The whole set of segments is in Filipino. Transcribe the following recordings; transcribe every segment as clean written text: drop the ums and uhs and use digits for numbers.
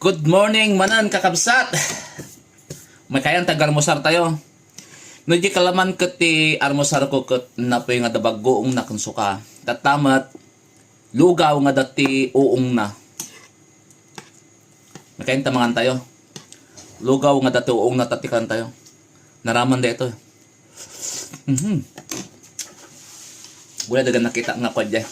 Good morning manan kakabsat. May kayang tag-armosar tayo. No di kalaman ket ti armosar ko ket napoy nga dabagoong nakunsuka. Tatamat lugaw nga dati uong na. May kayang tamangan tayo. Lugaw nga dati uong na tatikan tayo. Naraman dito. Wala dagan nakita nga ko dyan.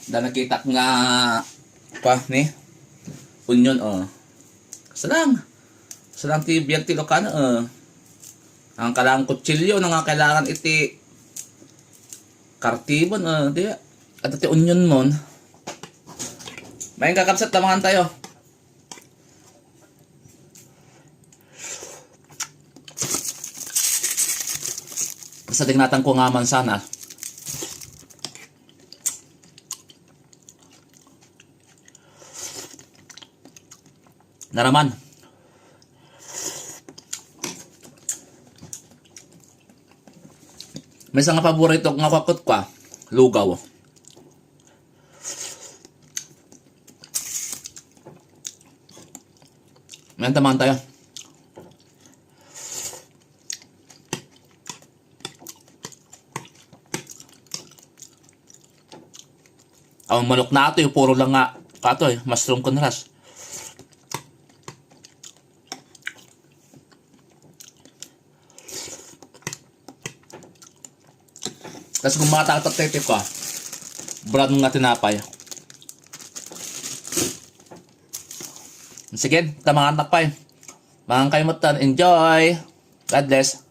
Da nakita nga pa ni onion Salang ti biyag ti Ilocano ang kailangan kutsilyo na nga kailangan iti kartibon di at ti onion mon. May kakabsat tamangan tayo. Basta tignatan ko nga man sana. Naraman. May isang paborito nga kakot kwa. Lugaw. May tamaan tayo. Ang manok na ito puro lang nga kato mushroom conras. Tapos kung mga tatatete ko, brown nga tinapay. Sige, tamangan takpay. Mga kaimutan, enjoy! God bless!